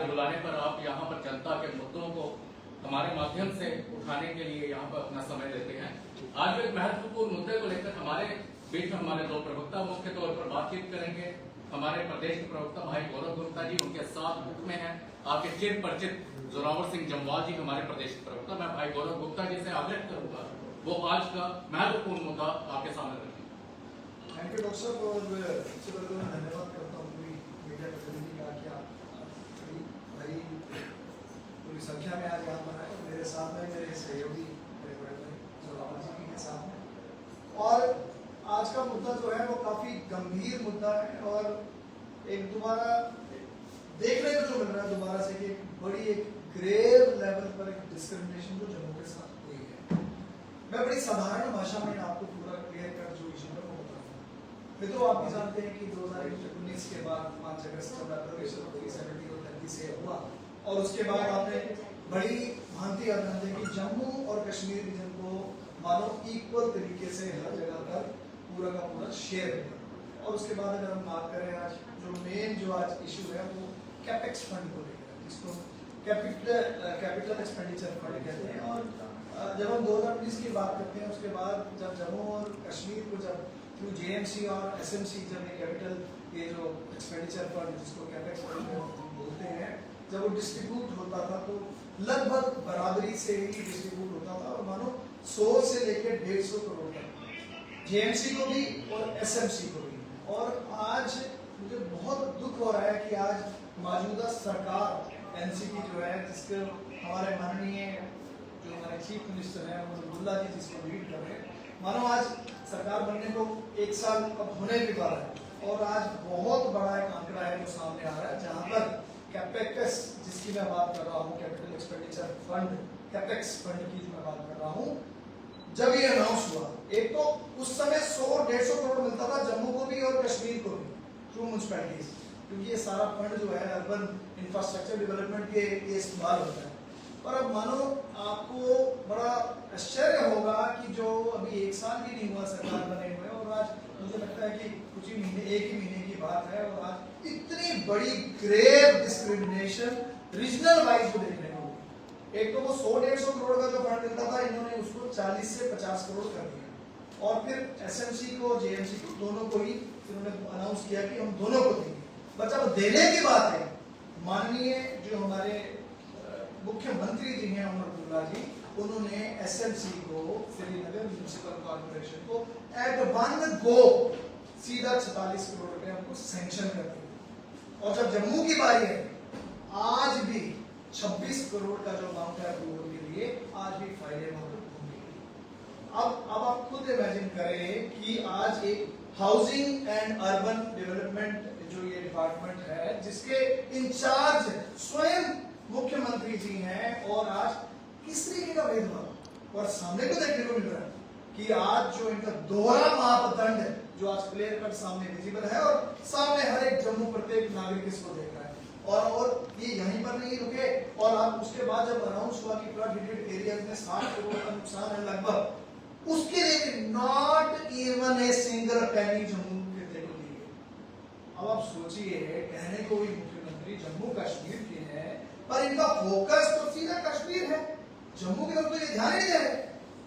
के बुलाने पर आप यहाँ पर जनता के मुद्दों को हमारे माध्यम से उठाने के लिए यहाँ पर अपना समय देते हैं। आज एक महत्वपूर्ण मुद्दे को लेकर हमारे बीच में हमारे दो प्रवक्ता मुख्य तौर पर बातचीत करेंगे। हमारे प्रदेश के प्रवक्ता भाई गौरव गुप्ता जी, उनके साथ मुख में है आपके चिर परिचित जोरावर सिंह जम्वाल जी, हमारे प्रदेश के प्रवक्ता। मैं भाई गौरव गुप्ता जी से आग्रह करूंगा वो आज का महत्वपूर्ण मुद्दा आपके सामने रखें। थैंक यू डॉक्टर साहब, और सबसे पहले मैं धन्यवाद करता हूँ पूरी मीडिया प्रतिनिधि का कि आप भाई पूरी संख्या में आज यहाँ पर आए। मेरे साथ में मेरे सहयोगी मेरे बड़े भाई जोरावर जी भी के साथ में, और आज का मुद्दा जो है वो काफी गंभीर मुद्दा है और एक दोबारा देखने को जो मिल रहा है दोबारा से कि एक ग्रेव लेवल पर एक डिस्क्रिमिनेशन जो जम्मू के साथ हुई है। मैं बड़ी साधारण भाषा में आपको पूरा क्लियर कर जो इशू है वो बताऊंगा। मित्रों, आप भी जानते हैं कि 2019 के बाद 5 अगस्त जब एप्लीकेशन 370 और 30 से हुआ और उसके बाद आपने बड़ी भांति आप जानते हैं कि जम्मू और कश्मीर रीजन को मानो इक्वल तरीके से हर जगह पर पूरा का पूरा शेयर है। और उसके बाद अगर हम बात करें आज जो मेन जो आज इशू है वो कैपेक्स फंड को लेकर, जिसको कैपिटल एक्सपेंडिचर फंड कहते हैं। और जब हम 2019 की बात करते हैं उसके बाद जब जम्मू और कश्मीर को जब थ्रू जेएमसी और एसएमसी जब ये कैपिटल ये जो एक्सपेंडिचर फंड जिसको कैपेक्स फंड बोलते हैं जब वो डिस्ट्रीब्यूट होता था तो लगभग बराबरी से ही डिस्ट्रीब्यूट होता था और मानो 100 से लेकर 150 करोड़ तक जेएमसी को भी और एसएमसी को भी। और आज मुझे बहुत दुख हो रहा है कि आज मौजूदा सरकार एनसीपी जो है जिसके हमारे माननीय जो हमारे चीफ मिनिस्टर हैं अब्दुल्ला जी जिसको लीड कर रहे हैं, मानो आज सरकार बनने को 1 साल अब होने भी वाला है और आज बहुत बड़ा एक आंकड़ा है जो सामने आ रहा है जहां पर कैपेक्स जिसकी मैं बात कर रहा हूँ, capital expenditure fund capex fund की जो मैं बात कर रहा हूँ, जब ये अनाउंस हुआ एक तो उस समय 100-150 करोड़ मिलता था जम्मू को भी और कश्मीर को भी थ्रू म्युनिसिपैलिटीज, क्योंकि ये सारा फंड जो है अर्बन इंफ्रास्ट्रक्चर डेवलपमेंट के लिए इस्तेमाल होता है। और अब मानो आपको बड़ा आश्चर्य होगा कि जो अभी 1 साल भी नहीं हुआ सरकार बने हुए और आज मुझे लगता है कि कुछ ही महीने 1 ही महीने की बात है और आज इतनी बड़ी ग्रेव डिस्क्रिमिनेशन रीजनल वाइज को देखने को। एक तो वो 100-150 करोड़ का जो फंड मिलता था इन्होंने उसको 40 से 50 करोड़ कर दिया और फिर एसएमसी को जेएमसी को दोनों को ही इन्होंने अनाउंस किया कि हम दोनों को देंगे। बट जब देने की बात है माननीय जो हमारे मुख्यमंत्री जी हैं अब्दुल्ला जी, उन्होंने एसएमसी को श्रीनगर म्युनिसिपल कॉर्पोरेशन को एट वन गो सीधा 46 करोड़ रुपए हमको सैंक्शन कर दिया। और जब जम्मू की बारी है आज भी 26 करोड़ का जो अमाउंट है अप्रूवल के लिए आज भी फाइलें वहां पर घूम। अब आप खुद इमेजिन करें कि आज एक हाउसिंग एंड अर्बन डेवलपमेंट जो ये डिपार्टमेंट है जिसके इंचार्ज स्वयं मुख्यमंत्री जी हैं और आज किस तरीके का भेदभाव और सामने को देखने को मिल रहा है कि आज जो इनका दोहरा मापदंड है जो आज क्लियर कट सामने विजिबल है और सामने हर एक जम्मू प्रत्येक नागरिक इसको देख रहा है। और ये यहीं पर नहीं रुके और अब उसके बाद जब अनाउंस हुआ कि फ्लड हिटेड एरियाज में 60 करोड़ का नुकसान है लगभग, उसके लिए not even a single penny Jammu के टेबल दी गई। अब आप सोचिए कहने को भी मुख्यमंत्री जम्मू कश्मीर के हैं पर इनका फोकस तो सीधा कश्मीर है, जम्मू की तरफ तो ये ध्यान ही नहीं दे रहे।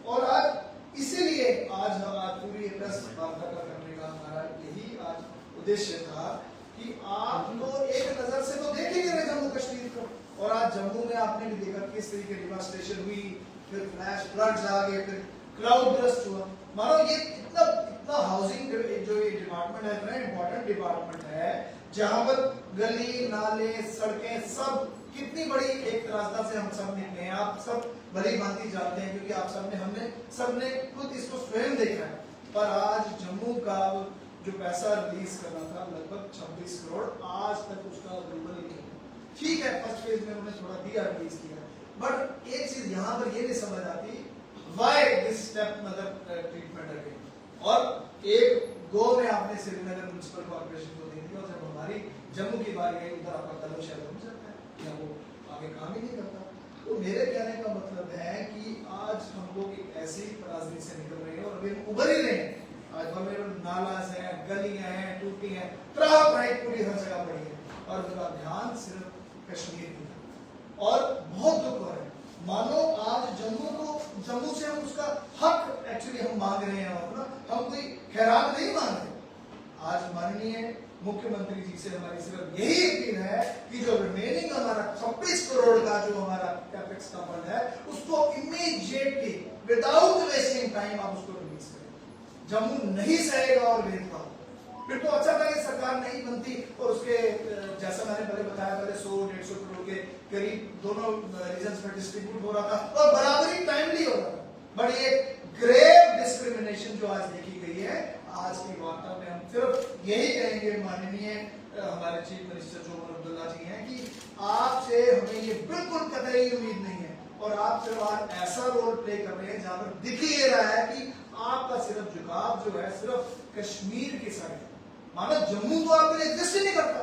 और आज इसीलिए आज पूरी प्रेस वार्ता करने का हमारा यही आज उद्देश्य था कि आप तो एक नजर से तो देख ही नहीं रहे जम्मू कश्मीर को। और आज जम्मू में आपने भी देखा किस तरीके डिवास्टेशन हुई, फिर फ्लैश फ्लड्स आ गए, फिर क्लाउड बर्स्ट हुआ। मानो ये इतना हाउसिंग जो ये डिपार्टमेंट है इतना इंपॉर्टेंट डिपार्टमेंट है जहां पर गली नाले सड़कें सब कितनी बड़ी एक रास्ता से हम सब निकले हैं, आप सब भली भांति जानते हैं क्योंकि आप हमने सबने खुद इसको स्वयं देखा है। पर आज जम्मू का जो पैसा रिलीज करना था लगभग 26 करोड़ आज तक उसका अप्रूवल ही नहीं। ठीक है फर्स्ट फेज में उन्होंने थोड़ा दिया रिलीज किया, बट एक चीज यहाँ पर ये नहीं समझ आती व्हाई दिस स्टेप मतलब ट्रीटमेंट अगेन। और एक गो में आपने श्रीनगर म्युनिसिपल कॉर्पोरेशन को दे दिया और जब हमारी जम्मू की बारी आई उधर आपका कलम शायद हो जाता है या वो आगे काम ही नहीं करता। तो मेरे कहने का मतलब है कि आज हम लोग एक ऐसी राजनीति से निकल रहे हैं और अभी उभर ही रहे हैं। आज हमें नाला है, गलियां हैं, टूटी हैं, त्राही पूरी हर जगह पड़ी है और उनका ध्यान सिर्फ कश्मीर की तरफ। और बहुत दुख हो रहा है, मानो आज जम्मू से हम उसका हक एक्चुअली हम मांग रहे हैं अपना, हम कोई खैरात नहीं मांग रहे। आज माननीय मुख्यमंत्री जी से हमारी सिर्फ यही अपील है कि जो रिमेनिंग हमारा 26 करोड़ का जो हमारा कैपेक्स का फंड है उसको इमीडिएटली विदाउट वेस्टिंग टाइम आप उसको रिलीज करें। जम्मू नहीं सहेगा और भेदभाव, फिर तो अच्छा था कि सरकार नहीं बनती और उसके जैसा मैंने पहले बताया, पहले 100-150 करोड़ के करीब दोनों रीजन्स में डिस्ट्रीब्यूट हो रहा था और बराबरी टाइमली हो रहा था। बट ये ग्रेव डिस्क्रिमिनेशन जो आज देखी गई है, आज की वार्ता में हम सिर्फ यही कहेंगे माननीय हमारे चीफ मिनिस्टर जो उमर अब्दुल्ला जी हैं कि आपसे हमें ये बिल्कुल कतई उम्मीद नहीं है और आप सिर्फ आज ऐसा रोल प्ले कर रहे हैं जहां पर दिख ही रहा है कि आपका सिर्फ झुकाव जो है सिर्फ कश्मीर के साइड, मानो जम्मू तो आपके लिए एग्जिस्ट ही नहीं करता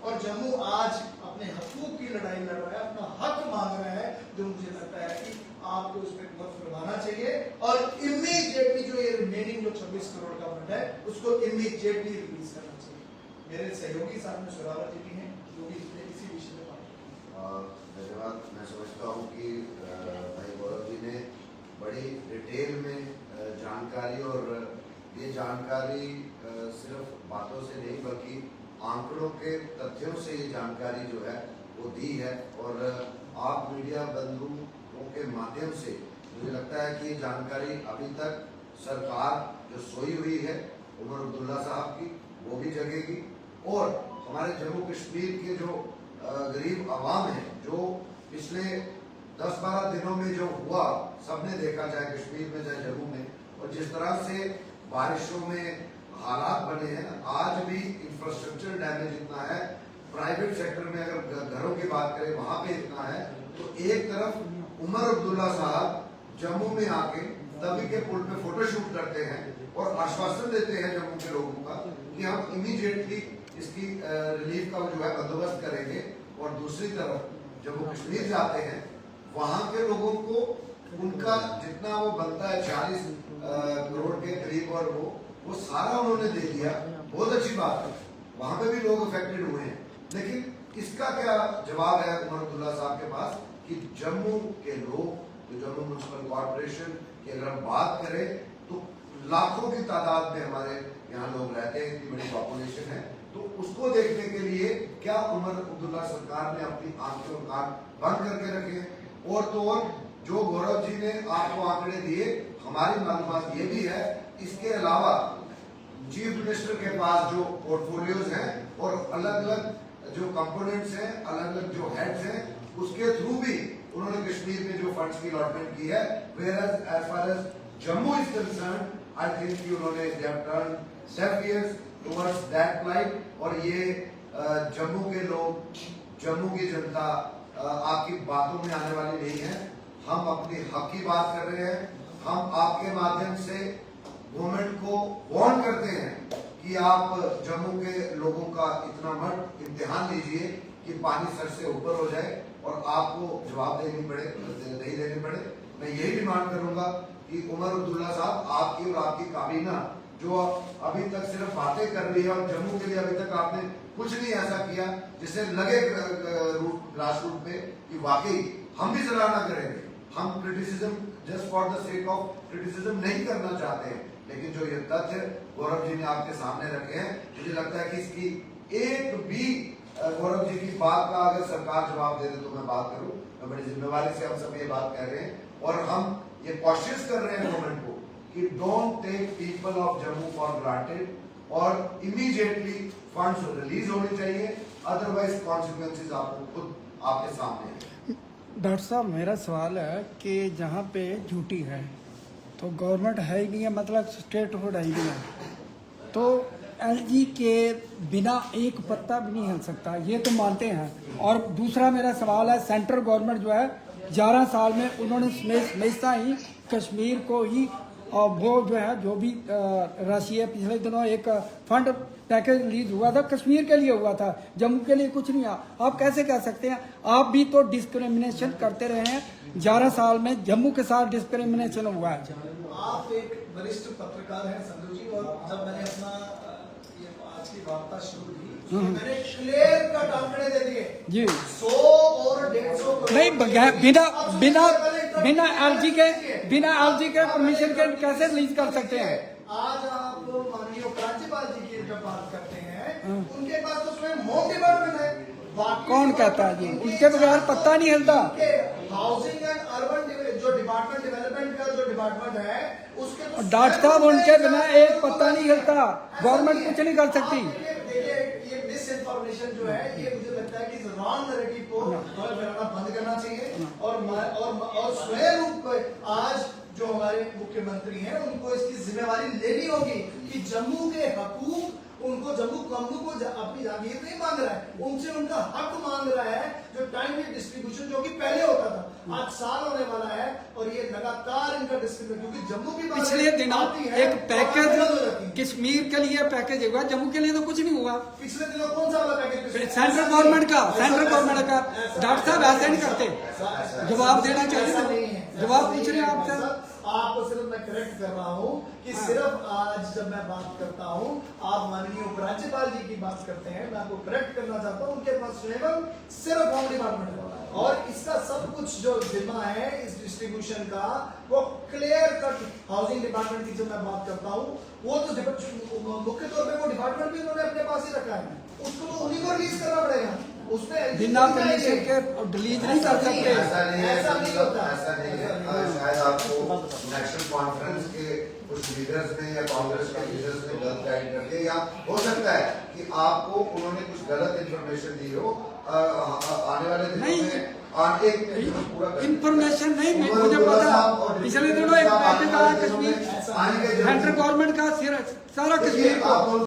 और जम्मू आज अपने हकूक की लड़ाई लड़ रहा है, अपना हक मांग रहा है, जो मुझे लगता है कि आपको उस पर वक्त करवाना चाहिए और इमीडिएटली जो ये रिमेनिंग जो 26 करोड़ का फंड है उसको इमीडिएटली रिलीज करना चाहिए। मेरे सहयोगी साथ में सुरावत जी भी हैं जो भी इसी विषय में बात। धन्यवाद। मैं समझता हूँ कि भाई गौरव जी ने बड़ी डिटेल में जानकारी, और ये जानकारी सिर्फ बातों से नहीं बल्कि आंकड़ों के तथ्यों से ये जानकारी जो है वो दी है। और आप मीडिया बंधुओं के माध्यम से मुझे लगता है कि ये जानकारी अभी तक सरकार जो सोई हुई है उमर अब्दुल्ला साहब की वो भी जगेगी, और हमारे जम्मू कश्मीर के जो गरीब आवाम है, जो पिछले 10-12 दिनों में जो हुआ सबने देखा, चाहे कश्मीर में चाहे जम्मू में, और जिस तरह से बारिशों में हालात बने हैं, आज भी इंफ्रास्ट्रक्चर डैमेज इतना है, प्राइवेट सेक्टर में अगर घरों की बात करें वहां पे इतना है, तो एक तरफ उमर अब्दुल्ला साहब जम्मू में आके तवी के पुल पे फोटोशूट करते हैं और आश्वासन देते हैं जम्मू के लोगों का कि हम इमीडिएटली इसकी रिलीफ का जो है बंदोबस्त करेंगे, और दूसरी तरफ जम्मू कश्मीर जाते हैं वहां के लोगों को उनका जितना वो बनता है 40 करोड़ के करीब, और वो सारा उन्होंने दे दिया। बहुत अच्छी बात है, वहां पे भी लोग अफेक्टेड हुए हैं, लेकिन इसका क्या जवाब है उमर अब्दुल्ला साहब के पास कि जम्मू के लोग, तो जम्मू म्युनिसिपल कॉर्पोरेशन की अगर हम बात करें तो लाखों की तादाद में हमारे यहाँ लोग रहते हैं, इतनी बड़ी पॉपुलेशन है, तो उसको देखने के लिए क्या उमर अब्दुल्ला सरकार ने अपनी आंखें और कान बंद करके रखे हैं। और तो और जो गौरव जी ने आपको आंकड़े दिए, हमारी मालूमात ये भी है, इसके अलावा चीफ मिनिस्टर के पास जो पोर्टफोलियोज हैं और अलग अलग जो कंपोनेंट्स हैं, अलग अलग जो हेड्स हैं, उसके थ्रू भी उन्होंने कश्मीर में जो फंड्स की अलॉटमेंट की है, where as far as Jammu is concern, I think कि उन्होंने they have turn deaf ears towards that plight. और ये जम्मू के लोग, जम्मू की जनता आपकी बातों में आने वाली नहीं है। हम अपने हक की बात कर रहे हैं, हम आपके माध्यम से गवर्नमेंट को वार्न करते हैं कि आप जम्मू के लोगों का इतना मत इम्तिहान लीजिए कि पानी सर से ऊपर हो जाए और आपको जवाब नहीं देने पड़े। मैं यही डिमांड करूंगा कि उमर अब्दुल्ला साहब, आपकी और आपकी काबीना जो अभी तक सिर्फ बातें कर रही है और जम्मू के लिए अभी तक आपने कुछ नहीं ऐसा किया जिससे लगे ग्रास रूट पे कि वाकई हम भी सराहना करेंगे। हम criticism just for the sake of criticism नहीं करना चाहते हैं, लेकिन जो ये तथ्य गौरव जी ने आपके सामने रखे हैं, मुझे लगता है कि इसकी एक भी गौरव जी की बात का अगर सरकार जवाब दे दे तो मैं बात करूं। मैं बड़ी जिम्मेवारी से हम सब ये बात कह रहे हैं और हम ये कोशिश कर रहे हैं गवर्नमेंट को कि don't take people of Jammu for granted, और इमीडिएटली फंड्स रिलीज होने चाहिए, अदरवाइज कॉन्सिक्वेंसेस आपको खुद आपके सामने है। डॉक्टर साहब, मेरा सवाल है कि जहाँ पे ड्यूटी है तो गवर्नमेंट है ही नहीं है, मतलब स्टेट हुड है ही नहीं है, तो एलजी के बिना एक पत्ता भी नहीं हिल सकता, ये तो मानते हैं। और दूसरा मेरा सवाल है, सेंट्रल गवर्नमेंट जो है 11 साल में उन्होंने हमेशा ही कश्मीर को ही, और वो जो है जो भी राशि है, पिछले दिनों एक फंड पैकेज रिलीज हुआ था कश्मीर के लिए हुआ था, जम्मू के लिए कुछ नहीं। आप कैसे कह सकते हैं? आप भी तो डिस्क्रिमिनेशन करते रहे हैं, 11 साल में जम्मू के साथ डिस्क्रिमिनेशन हुआ है। आप एक वरिष्ठ पत्रकार हैं संजू जी, और जब मैंने अपना ये आज की वार्ता शुरू की मैंने क्लियर कट आंकड़े दे दिए जी 100 और 150 करोड़ नहीं बिना एलजी के परमिशन के कैसे रिलीज कर सकते हैं? आज आप माननीय उपराज्यपाल जी की जब बात करते हैं उनके पास तो स्वयं होम डिपार्टमेंट है। बाकी कौन कहता है जी? उनके बगैर पत्ता नहीं हिलता। हाउसिंग एंड अर्बन जो डिपार्टमेंट डेवलपमेंट का जो डिपार्टमेंट है उसके तो डॉक्टर साहब उनके बिना एक पत्ता नहीं हिलता, गवर्नमेंट कुछ नहीं कर सकती। देखिए ये मिस इन्फॉर्मेशन जो है ये मुझे लगता है कि इस रॉन्ग नैरेटिव को हमें फैलाना बंद करना चाहिए और स्वयं रूप आज जो हमारे मुख्यमंत्री हैं उनको इसकी जिम्मेवारी लेनी होगी कि जम्मू के हकूक उनको जम्मू को अपनी जागीर नहीं मांग रहा है, उनसे उनका हक मांग रहा है जो टाइमली डिस्ट्रीब्यूशन जो कि पहले होता था। 8 साल होने वाला है और ये लगातार इनका डिस्ट्रीब्यूशन क्योंकि जम्मू की पिछले दिनों एक पैकेज कश्मीर के लिए पैकेज हुआ, जम्मू के लिए तो कुछ नहीं हुआ। पिछले दिनों कौन सा वाला पैकेज? सेंट्रल गवर्नमेंट का डॉक्टर साहब ऐसे नहीं करते, जवाब देना चाहिए, जवाब पूछ रहे हैं आपसे। आपको सिर्फ मैं करेक्ट कर रहा हूँ कि सिर्फ आज जब मैं बात करता हूँ आप माननीय उपराज्यपाल जी की बात करते हैं, मैं आपको करेक्ट करना चाहता हूँ उनके पास स्वयं सिर्फ होम डिपार्टमेंट है और इसका सब कुछ जो जिम्मा है इस डिस्ट्रीब्यूशन का वो क्लियर कट हाउसिंग डिपार्टमेंट की जब मैं बात करता हूँ वो तो मुख्य तौर पे वो डिपार्टमेंट भी उन्होंने अपने पास ही रखा है, उसको तो उन्हीं को रिलीज करना पड़ेगा। उसमें बिना परमिशन के डिलीट नहीं कर सकते। ऐसा नहीं होता, ऐसा नहीं है। शायद आपको नेशनल कॉन्फ्रेंस के कुछ लीडर्स ने या कांग्रेस के लीडर्स ने गलत गाइड कर दिया या हो सकता है कि आपको उन्होंने कुछ गलत इन्फॉर्मेशन दी हो आने वाले दिनों में आगे इंफॉर्मेशन नहीं मुझे पता। पिछले दिनों एक पैकेज आया कश्मीर सेंट्रल गवर्नमेंट का सारा कश्मीर को